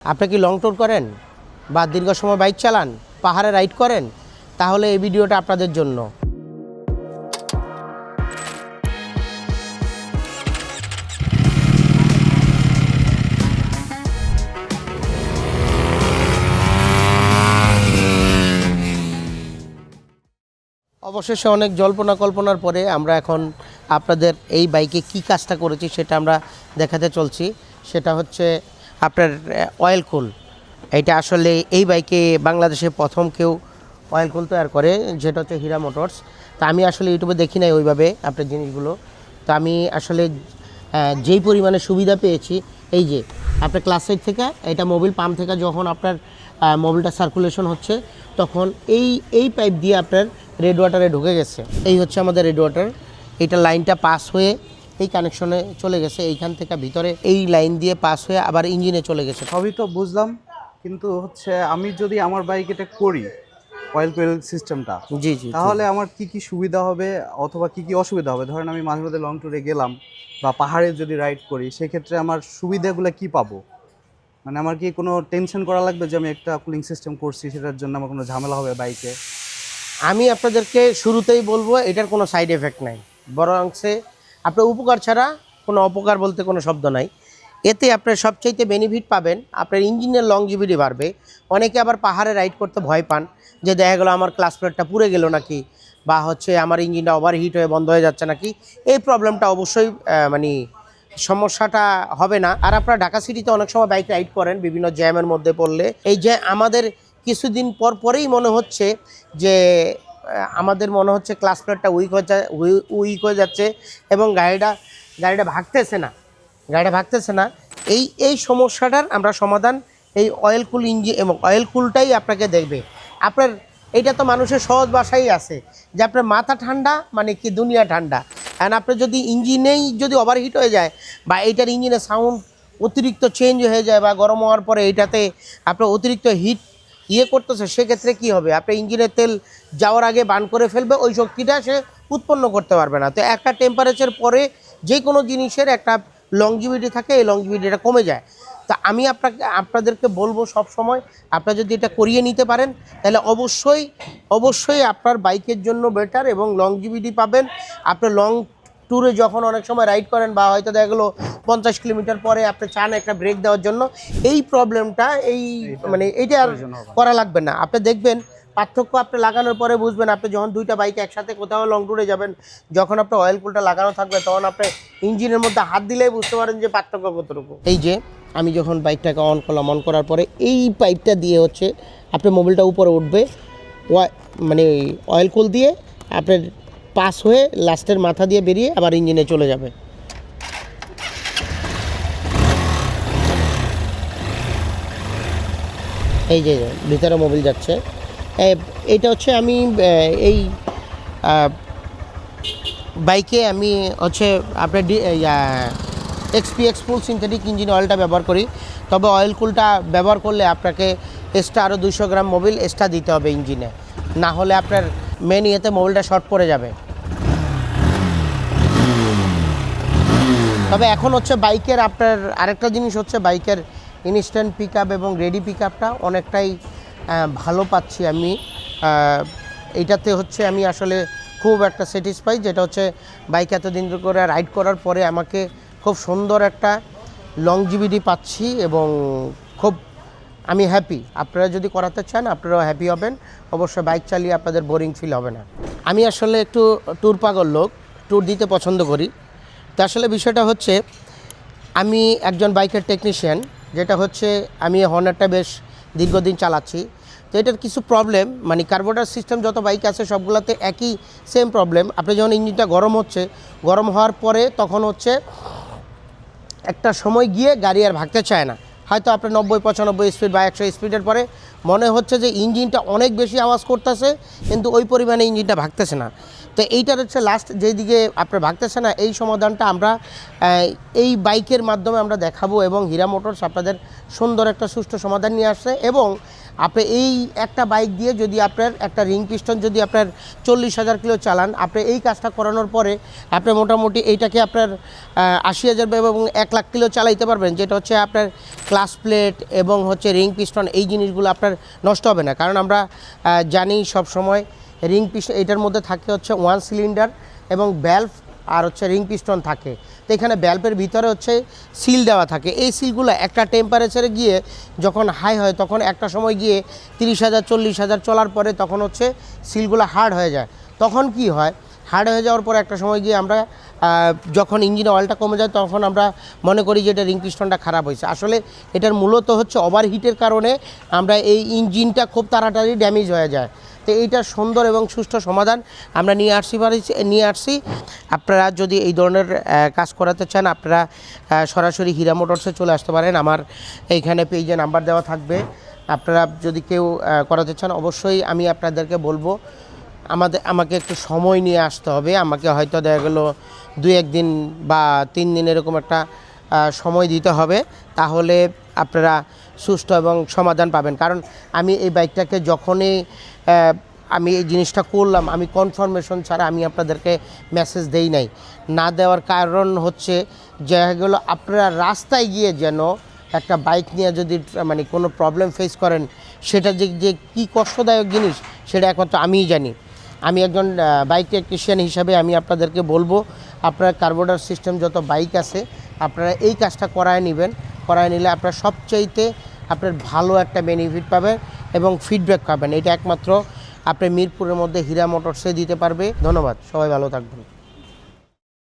আপনি কি long tour করেন বা দীর্ঘ সময় বাইক চালান, পাহাড়ে রাইড করেন? তাহলে এই ভিডিওটা আপনাদের জন্য। অবশেষে অনেক জল্পনা কল্পনার পরে আমরা এখন আপনাদের এই বাইকে কি কাজটা করেছি সেটা আমরা দেখাতে চলছি। সেটা হচ্ছে আপনার অয়েল কুল। এটা আসলে এই বাইকে বাংলাদেশে প্রথম কেউ অয়েল কুল তৈরি করে, যেটা হচ্ছে হীরা মোটরস। তা আমি আসলে ইউটিউবে দেখি নাই ওইভাবে আপনার জিনিসগুলো। তো আমি আসলে যেই পরিমাণে সুবিধা পেয়েছি, এই যে আপনার ক্লাস সাইড থেকে এটা মোবিল পাম্প থেকে যখন আপনার মোবিলটা সার্কুলেশন হচ্ছে, তখন এই পাইপ দিয়ে আপনার রেড ওয়াটারে ঢুকে গেছে। এই হচ্ছে আমাদের রেড ওয়াটার। এইটা লাইনটা পাস হয়ে এই কানেকশনে চলে গেছে, এইখান থেকে ভিতরে এই লাইন দিয়ে পাস হয়ে আবার ইঞ্জিনে চলে গেছে। সবই তো বুঝলাম, কিন্তু হচ্ছে আমি যদি আমার বাইক এটা করি অয়েল কোয়েল সিস্টেমটা, জি জি, তাহলে আমার কি কি সুবিধা হবে অথবা কি কি অসুবিধা হবে? ধরেন আমি মাঝে মাঝে লং ট্যুরে গেলাম বা পাহাড়ে যদি রাইড করি, সেক্ষেত্রে আমার সুবিধাগুলো কি পাবো? মানে আমার কি কোনো টেনশন করা লাগবে যে আমি একটা কুলিং সিস্টেম করছি, সেটার জন্য আমার কোনো ঝামেলা হবে বাইকে? আমি আপনাদেরকে শুরুতেই বলবো এটার কোনো সাইড এফেক্ট নাই, বরংসে আপনার উপকার ছাড়া কোনো অপকার বলতে কোনো শব্দ নাই। এতে আপনার সবচাইতে বেনিফিট পাবেন, আপনার ইঞ্জিনের লংজিভিটি বাড়বে। অনেকে আবার পাহাড়ে রাইড করতে ভয় পান, যে দেখা গেলো আমার ক্লাস প্লেটটা পুড়ে গেল নাকি, বা হচ্ছে আমার ইঞ্জিনটা ওভারহিট হয়ে বন্ধ হয়ে যাচ্ছে নাকি। এই প্রবলেমটা অবশ্যই মানে সমস্যাটা হবে না। আর আপনারা ঢাকা সিটিতে অনেক সময় বাইক রাইড করেন বিভিন্ন জ্যামের মধ্যে পড়লে, এই যে আমাদের কিছুদিন পরেই মনে হচ্ছে যে আমাদের মনে হচ্ছে ক্লাস প্লেটটা উইক হয়ে যাচ্ছে এবং গাড়িটা ভাগতেছে না। এই সমস্যাটার আমরা সমাধান এই অয়েল কুল ইঞ্জিন এবং অয়েল কুলটাই আপনাকে দেখবে। আপনার এইটা তো মানুষের সহজ ভাষাই আছে যে আপনার মাথা ঠান্ডা মানে কি দুনিয়া ঠান্ডা। অ্যান্ড আপনার যদি ইঞ্জিনেই যদি ওভারহিট হয়ে যায় বা এইটার ইঞ্জিনের সাউন্ড অতিরিক্ত চেঞ্জ হয়ে যায় বা গরম হওয়ার পরে এইটাতে আপনার অতিরিক্ত হিট করতেছে, সেক্ষেত্রে কি হবে? আপনার ইঞ্জিনের তেল যাওয়ার আগে বার্ন করে ফেলবে, ওই শক্তিটা সে উৎপন্ন করতে পারবে না। তো একটা টেম্পারেচার পরে যে কোনো জিনিসের একটা লংজিভিটি থাকে, এই লংজিভিটিটা কমে যায়। তা আমি আপনাদেরকে বলবো সব সময়, আপনারা যদি এটা করিয়ে নিতে পারেন তাহলে অবশ্যই আপনার বাইকের জন্য বেটার এবং লংজিভিটি পাবেন। আপনার লং ট্যুরে যখন অনেক সময় রাইড করেন বা হয়তো দেখা গেলো 50 কিলোমিটার পরে আপনি চান একটা ব্রেক দেওয়ার জন্য, এই প্রবলেমটা এইটা আর করা লাগবে না। আপনি দেখবেন পার্থক্য আপনি লাগানোর পরে বুঝবেন। আপনি যখন দুইটা বাইক একসাথে কোথাও লং ট্যুরে যাবেন, যখন আপনার অয়েল কুলটা লাগানো থাকবে, তখন আপনি ইঞ্জিনের মধ্যে হাত দিলেই বুঝতে পারেন যে পার্থক্য কতটুকু। এই যে আমি যখন বাইকটাকে অন করলাম, অন করার পরে এই পাইপটা দিয়ে হচ্ছে আপনার মোবিলটা উপরে উঠবে, অয়েল কুল দিয়ে আপনার পাস হয়ে লাস্টের মাথা দিয়ে বেরিয়ে আবার ইঞ্জিনে চলে যাবে। এই যে ভিতরে মোবিল যাচ্ছে। এইটা হচ্ছে আমি এই বাইকে আমি হচ্ছে আপনার এক্সপিএক্স ফুল সিনথেটিক ইঞ্জিন অয়েলটা ব্যবহার করি। তবে অয়েল কুলটা ব্যবহার করলে আপনাকে এক্সট্রা আরও 200 গ্রাম মোবিল এক্সট্রা দিতে হবে ইঞ্জিনে, না হলে আপনার মেন মোবিলটা শর্ট পড়ে যাবে। তবে এখন হচ্ছে বাইকের আপনার আরেকটা জিনিস হচ্ছে বাইকের ইনস্ট্যান্ট পিক আপ এবং রেডি পিক আপটা অনেকটাই ভালো পাচ্ছি আমি। এইটাতে হচ্ছে আমি আসলে খুব একটা স্যাটিসফাই, যেটা হচ্ছে বাইক এতদিন করে রাইড করার পরে আমাকে খুব সুন্দর একটা লংজিভিটি পাচ্ছি এবং খুব আমি হ্যাপি। আপনারা যদি করাতে চান আপনারাও হ্যাপি হবেন। অবশ্যই বাইক চালিয়ে আপনাদের বোরিং ফিল হবে না। আমি আসলে একটু ট্যুর পাগল লোক, ট্যুর দিতে পছন্দ করি। তো আসলে বিষয়টা হচ্ছে আমি একজন বাইকের টেকনিশিয়ান, যেটা হচ্ছে আমি হর্নেটটা বেশ দীর্ঘদিন চালাচ্ছি। তো এটার কিছু প্রবলেম কার্বোরেটর সিস্টেম যত বাইক আছে সবগুলোতে একই সেম প্রবলেম। আপনি যখন ইঞ্জিনটা গরম হওয়ার পরে তখন হচ্ছে একটা সময় গিয়ে গাড়ি আর ভাগতে চায় না। হয়তো আপনার 90-95 স্পিড বা 100 স্পিডের পরে মনে হচ্ছে যে ইঞ্জিনটা অনেক বেশি আওয়াজ করতেছে, কিন্তু ওই পরিমাণে ইঞ্জিনটা ভাগতেছে না। তো এইটার হচ্ছে লাস্ট যেই দিকে আপনার ভাগতেছে না, এই সমাধানটা আমরা এই বাইকের মাধ্যমে আমরা দেখাবো এবং হীরা মোটরস আপনাদের সুন্দর একটা সুষ্ঠু সমাধান নিয়ে আসছে। এবং আপনি এই একটা বাইক দিয়ে যদি আপনার একটা রিং পিস্টন যদি আপনার 40,000 কিলো চালান, আপনি এই কাজটা করানোর পরে আপনি মোটামুটি এইটাকে আপনার 80,000 এবং 1 লাখ কিলো চালাইতে পারবেন, যেটা হচ্ছে আপনার ক্লাস প্লেট এবং হচ্ছে রিং পিস্টন এই জিনিসগুলো আপনার নষ্ট হবে না। কারণ আমরা জানি সব সময় রিং পিস্টন এটার মধ্যে থাকে হচ্ছে 1 সিলিন্ডার এবং ভ্যালভ আর হচ্ছে রিং পিস্টন থাকে। তো এখানে ভ্যালভের ভিতরে হচ্ছে সিল দেওয়া থাকে। এই সিলগুলো একটা টেম্পারেচারে গিয়ে যখন হাই হয় তখন একটা সময় গিয়ে 30,000 40,000 চলার পরে তখন হচ্ছে সিলগুলো হার্ড হয়ে যায়। তখন কি হয়, হার্ড হয়ে যাওয়ার পর একটা সময় গিয়ে আমরা যখন ইঞ্জিনে অয়েলটা কমে যায় তখন আমরা মনে করি যে এটা রিং পিস্টনটা খারাপ হয়েছে। আসলে এটার মূলত হচ্ছে ওভারহিটের কারণে আমরা এই ইঞ্জিনটা খুব তাড়াতাড়ি ড্যামেজ হয়ে যায়। তো এইটার সুন্দর এবং সুষ্ঠু সমাধান আমরা নিয়ে আসছি। আপনারা যদি এই ধরনের কাজ করাতে চান, আপনারা সরাসরি হীরা মোটরসে চলে আসতে পারেন। আমার এইখানে পেজে নাম্বার দেওয়া থাকবে। আপনারা যদি কেউ করাতে চান অবশ্যই আমি আপনাদেরকে বলবো আমাকে একটু সময় নিয়ে আসতে হবে। আমাকে হয়তো দেখা গেল 2-1 দিন বা 3 দিন এরকম একটা সময় দিতে হবে, তাহলে আপনারা সুষ্ঠু এবং সমাধান পাবেন। কারণ আমি এই বাইকটাকে যখনই আমি এই জিনিসটা করলাম, আমি কনফার্মেশন ছাড়া আমি আপনাদেরকে মেসেজ দেই নাই। না দেওয়ার কারণ হচ্ছে যে গেলো আপনারা রাস্তায় গিয়ে যেন একটা বাইক নিয়ে যদি মানে কোনো প্রবলেম ফেস করেন, সেটা যে কী কষ্টদায়ক জিনিস সেটা একমাত্র আমিই জানি। আমি একজন বাইক টেকনিশিয়ান হিসাবে আমি আপনাদেরকে বলবো, আপনার কার্বোরেটর সিস্টেম যত বাইক আছে আপনারা এই কাজটা করায় নিলে আপনারা সবচাইতে আপনার ভালো একটা বেনিফিট পাবেন এবং ফিডব্যাক পাবেন। এটা একমাত্র আপনি মিরপুরের মধ্যে হীরা মোটরসে দিতে পারবে। ধন্যবাদ, সবাই ভালো থাকবেন।